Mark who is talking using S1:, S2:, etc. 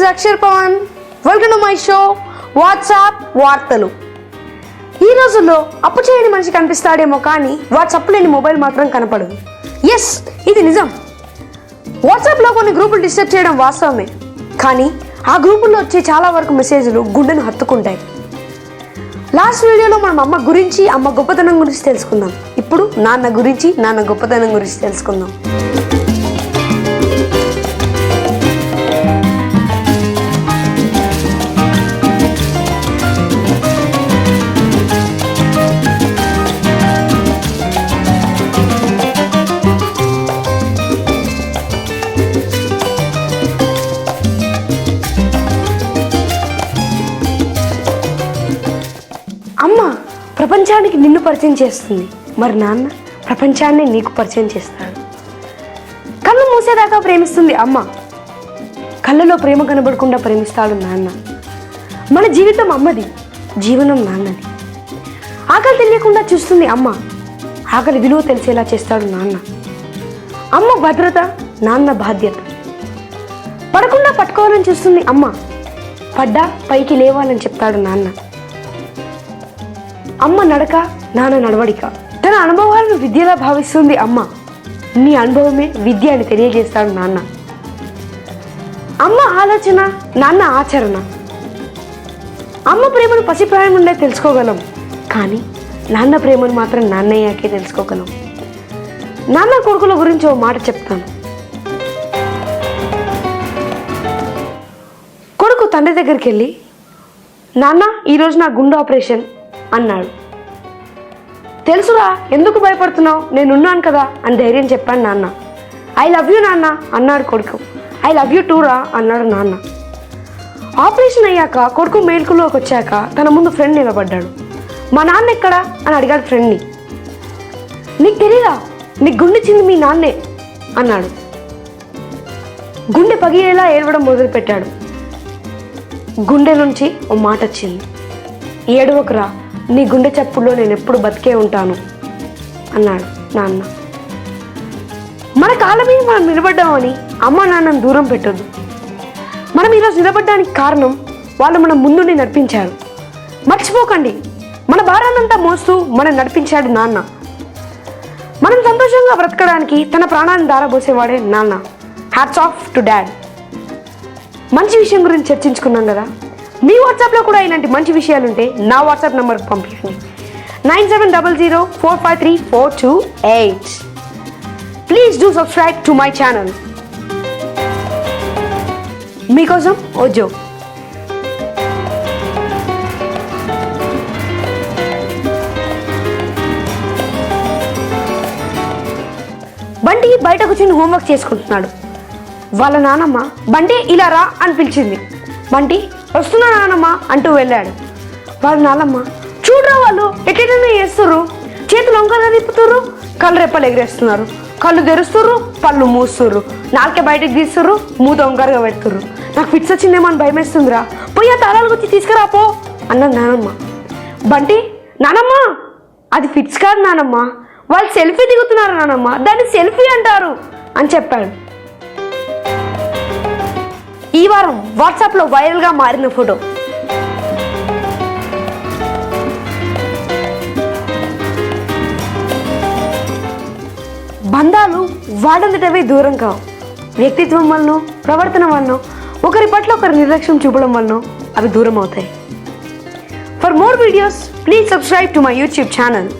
S1: is Akshar Pawan. Welcome to my show WhatsApp వార్తలు. ఈ రోజుల్లో అప్పు చేయని మనిషి కనిపిస్తాడేమో కానీ వాట్సాప్ లేని మొబైల్ మాత్రం కనపడదు. ఎస్, ఇది నిజం. వాట్సాప్లో కొన్ని గ్రూపులు డిస్టర్బ్ చేయడం వాస్తవమే, కానీ ఆ గ్రూపుల్లో వచ్చే చాలా వరకు మెసేజ్లు గుండెను హత్తుకుంటాయి. లాస్ట్ వీడియోలో మనం అమ్మ గురించి, అమ్మ గొప్పతనం గురించి తెలుసుకుందాం. ఇప్పుడు నాన్న గురించి, నాన్న గొప్పతనం గురించి తెలుసుకుందాం. అమ్మ ప్రపంచానికి నిన్ను పరిచయం చేస్తుంది, మరి నాన్న ప్రపంచాన్ని నీకు పరిచయం చేస్తాడు. కళ్ళు మూసేదాకా ప్రేమిస్తుంది అమ్మ, కళ్ళలో ప్రేమ కనబడకుండా ప్రేమిస్తాడు నాన్న. మన జీవితం అమ్మది, జీవనం నాన్నది. ఆకలి తెలియకుండా చూస్తుంది అమ్మ, ఆకలి విలువ తెలిసేలా చేస్తాడు నాన్న. అమ్మ భద్రత, నాన్న బాధ్యత. పడకుండా పట్టుకోవాలని చూస్తుంది అమ్మ, పడ్డా పైకి లేవాలని చెప్తాడు నాన్న. అమ్మ నడక, నాన్న నడవడిక. తన అనుభవాలను విద్యలా భావిస్తుంది అమ్మ, నీ అనుభవమే విద్య అని తెలియజేస్తాడు నాన్న. అమ్మ ఆలోచన, నాన్న ఆచరణ. అమ్మ ప్రేమను పసిప్రాయం ఉండే తెలుసుకోగలం, కానీ నాన్న ప్రేమను మాత్రం నాన్నయ్యాకే తెలుసుకోగలం. నాన్న కొడుకుల గురించి ఓ మాట చెప్తాను. కొడుకు తండ్రి దగ్గరికి వెళ్ళి, నాన్న ఈరోజు నా గుండె ఆపరేషన్ అన్నాడు. తెలుసురా, ఎందుకు భయపడుతున్నావు, నేనున్నాను కదా అని ధైర్యం చెప్పాను నాన్న. ఐ లవ్ యూ నాన్న అన్నాడు కొడుకు. ఐ లవ్ యూ టూ రా అన్నాడు నాన్న. ఆపరేషన్ అయ్యాక కొడుకు మేల్కులోకి వచ్చాక తన ముందు ఫ్రెండ్ నిలబడ్డాడు. మా నాన్న ఎక్కడా అని అడిగాడు ఫ్రెండ్ని. నీకు తెలీదా, నీకు గుండె చింది మీ నాన్నే అన్నాడు. గుండె పగిలేలా ఏడవడం మొదలుపెట్టాడు. గుండె నుంచి ఓ మాట వచ్చింది, ఏడవకురా, నీ గుండె చప్పుల్లో నేను ఎప్పుడు బతికే ఉంటాను అన్నాడు నాన్న. మన కాళ్ళ మీద మనం నిలబడ్డామని అమ్మ నాన్నను దూరం పెట్టొద్దు. మనం ఈరోజు నిలబడ్డానికి కారణం వాళ్ళు మన ముందుండి నడిపించారు. మర్చిపోకండి, మన భారాన్నంతా మోస్తూ మనం నడిపించాడు నాన్న. మనం సంతోషంగా బ్రతకడానికి తన ప్రాణాన్ని దారబోసేవాడే నాన్న. Hats off to dad. మంచి విషయం గురించి చర్చించుకున్నాం కదా. మీ వాట్సాప్లో కూడా ఇలాంటి మంచి విషయాలు ఉంటే నా వాట్సాప్ నెంబర్కి పంపించండి. 9700453428. Please do subscribe to my channel. మీకోసం ఓజో. బంటి బయట కూర్చొని హోంవర్క్ చేసుకుంటున్నాడు. వాళ్ళ నానమ్మ బంటి ఇలా రా అని పిలిచింది. బంటి వస్తున్నా నానమ్మ అంటూ వెళ్ళాడు. వాళ్ళ నాన్నమ్మ, చూడరా వాళ్ళు ఎట్లయినా చేస్తుర్రు, చేతులు వంకరగా తిప్పుతుర్రు, కళ్ళు రెప్పలు ఎగరేస్తున్నారు, కళ్ళు తెరుస్తుర్రు, పళ్ళు మూస్తుర్రు, నాలుకే బయటకు తీస్తుర్రు, మూత వంకరగా పెడుతుర్రు. నాకు ఫిట్స్ వచ్చిందేమో అని భయం వేస్తుందిరా, పోయి ఆ తాళాలు గుచ్చి తీసుకురాపో అన్నది నానమ్మ. బంటి, నానమ్మ అది ఫిట్స్ కాదు నానమ్మ, వాళ్ళు సెల్ఫీ దిగుతున్నారు నానమ్మ, దాన్ని సెల్ఫీ అంటారు అని చెప్పాడు. ఈ వారం వాట్సాప్లో వైరల్గా మారిన ఫోటో. బంధాలు వాడంతటవే దూరం కావు. వ్యక్తిత్వం వలన, ప్రవర్తన వలన, ఒకరి పట్ల ఒకరి నిర్లక్ష్యం చూపడం వలన అవి దూరం అవుతాయి. For more videos please subscribe to my YouTube channel.